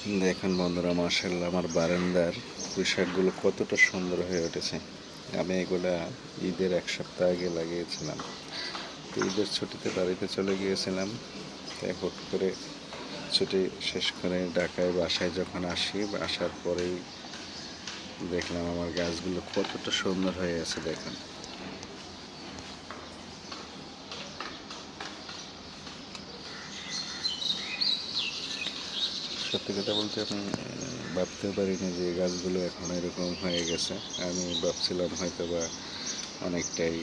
দেখেন বন্ধুরা, মাশাআল্লাহ আমার বারান্দার পুঁইশাকগুলো কতটা সুন্দর হয়ে উঠেছে। আমি এগুলা ঈদের 1 সপ্তাহ আগে লাগিয়েছিলাম। তো ঈদের ছুটিতে বাড়িতে চলে গিয়েছিলাম। তাই হুট করে ছুটি শেষ করে ঢাকায় বাসায় যখন আসি, আসার পরেই দেখলাম আমার গাছগুলো কতটা সুন্দর হয়ে আছে। দেখেন, সত্যি কথা বলতে আমি ভাবতেও পারিনি যে গাছগুলো এখন এরকম হয়ে গেছে। আমি ভাবছিলাম হয়তো বা অনেকটাই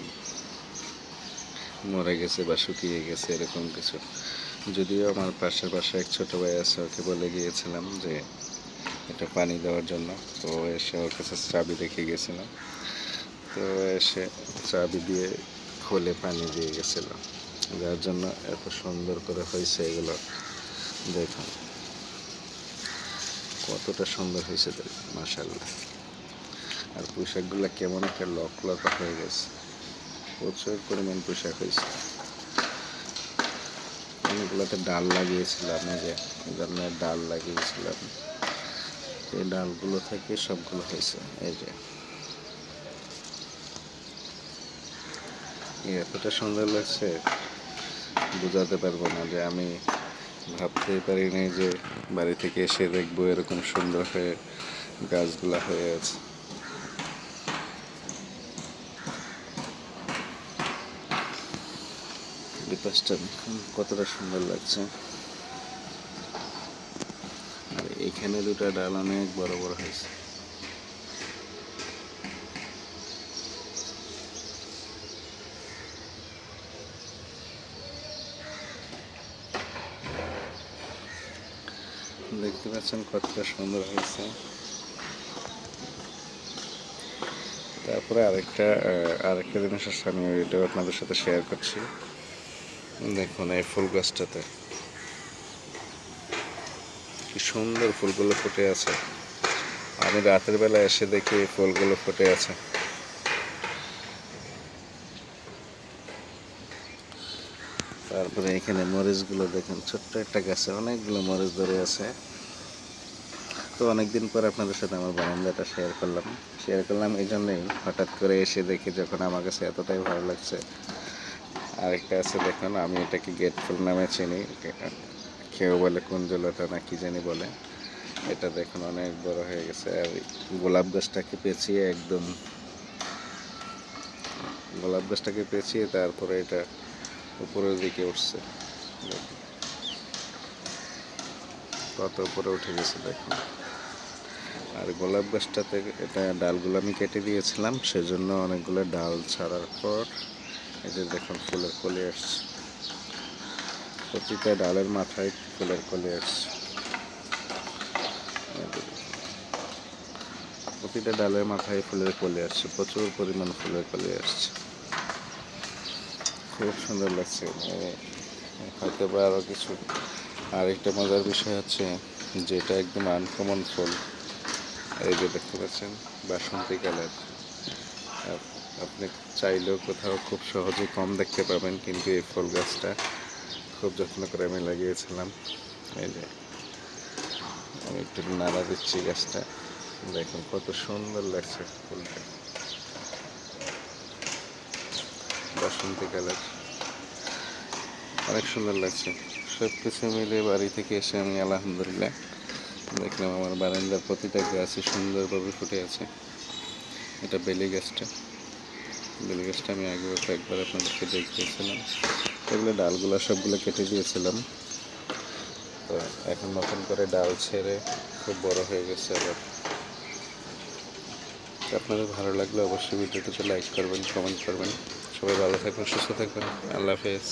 মরে গেছে বা শুকিয়ে গেছে এরকম কিছু। যদিও আমার পাশের বাসায় এক ছোটো ভাই আছে, ওকে বলে গিয়েছিলাম যে এটা পানি দেওয়ার জন্য। তো এসে ওর কাছে চাবি রেখে গেছিলাম। তো এসে চাবি দিয়ে খোলে পানি দিয়ে গেছিল, যার জন্য এত সুন্দর করে হয়েছে এগুলো। দেখুন কতটা সুন্দর হয়েছে, দেখুন মাশাআল্লাহ। আর পুঁইশাকগুলো কেমন একটা লক লক হয়ে গেছে, প্রচুর পরিমাণ পুঁইশাক হয়েছে। অনেকগুলোতে ডাল লাগিয়েছিলাম, এই যে এই ধরনের ডাল লাগিয়েছিলাম, এই ডালগুলো থেকে সবগুলো হয়েছে। এই যে এতটা সুন্দর লাগছে বোঝাতে পারবো না, যে আমি ভাবতেই পারিনি যে বাড়ি থেকে এসে দেখবো এরকম সুন্দর হয়ে গাছগুলা হয়ে আছে। বিপাসটা কতটা সুন্দর লাগছে। আর এখানে দুটা ডাল অনেক বড় বড় হয়েছে। দেখতে পাচ্ছেন কতটা সুন্দর হয়েছে। তারপরে আরেকটা জিনিস আছে, আমি এটাও আপনাদের সাথে শেয়ার করছি। দেখুন এই ফুল গাছটাতে কি সুন্দর ফুলগুলো ফুটে আছে। আমি রাতের বেলা এসে দেখি এই ফুলগুলো ফুটে আছে। তারপরে এখানে মরিচগুলো দেখেন, ছোট্ট একটা গাছে অনেকগুলো মরিচ ধরে আছে। তো অনেকদিন পর আপনাদের সাথে আমার বারান্দাটা শেয়ার করলাম এই জন্যই। হঠাৎ করে এসে দেখি যখন আমার কাছে এতটাই ভালো লাগছে। আরেকটা আছে দেখুন, আমি এটাকে গেট ফুল নামে চিনি, কেউ বলে কুঞ্জলতা না কি জানি বলে। এটা দেখুন অনেক বড় হয়ে গেছে। আর গোলাপ গাছটাকে পেঁচিয়ে তারপরে এটা উপরের দিকে উঠছে। কত উপরে উঠে গেছে দেখুন। আর গোলাপ গাছটাতে এটা ডালগুলো আমি কেটে দিয়েছিলাম, সেজন্য অনেকগুলো ডাল ছাড়ার পর এই যে দেখুন ফুলের কলি আসছে। প্রতিটা ডালের মাথায় ফুলের কলি আসছে। প্রতিটা ডালের মাথায় ফুলের কলি আসছে, প্রচুর পরিমাণ ফুলের কলি আসছে। খুব সুন্দর লাগছে। হয়তো বা আরও কিছু। আর একটা মজার বিষয় হচ্ছে যেটা একদম আনকমন ফুল, এই যে দেখতে পাচ্ছেন বাসন্তী কালার। আপনি চাইলেও কোথাও খুব সহজে কম দেখতে পাবেন, কিন্তু এই ফুল গাছটা খুব যত্ন করে আমি লাগিয়েছিলাম। এই যে আমি একটু নাড়া দিচ্ছি গাছটা, দেখুন কত সুন্দর লাগছে ফুলটা, বাসন্তী কালার, অনেক সুন্দর লাগছে। সব কিছু মিলে বাড়ি থেকে এসে আমি আলহামদুলিল্লাহ দেখলাম আমার বারান্দার প্রতিটা গাছই সুন্দরভাবে ফুটে আছে। এটা বেলি গাছটা আমি আগেও কয়েকবার আপনাদেরকে দেখিয়েছিলাম। এগুলো ডালগুলো সবগুলো কেটে দিয়েছিলাম। তো এখন নতুন করে ডাল ছেড়ে খুব বড় হয়ে গেছে আবার। আপনাদের ভালো লাগলে অবশ্যই ভিডিওটিতে লাইক করবেন, কমেন্ট করবেন। সবাই ভালো থাকবেন, সুস্থ থাকবেন। আল্লাহ হাফেজ।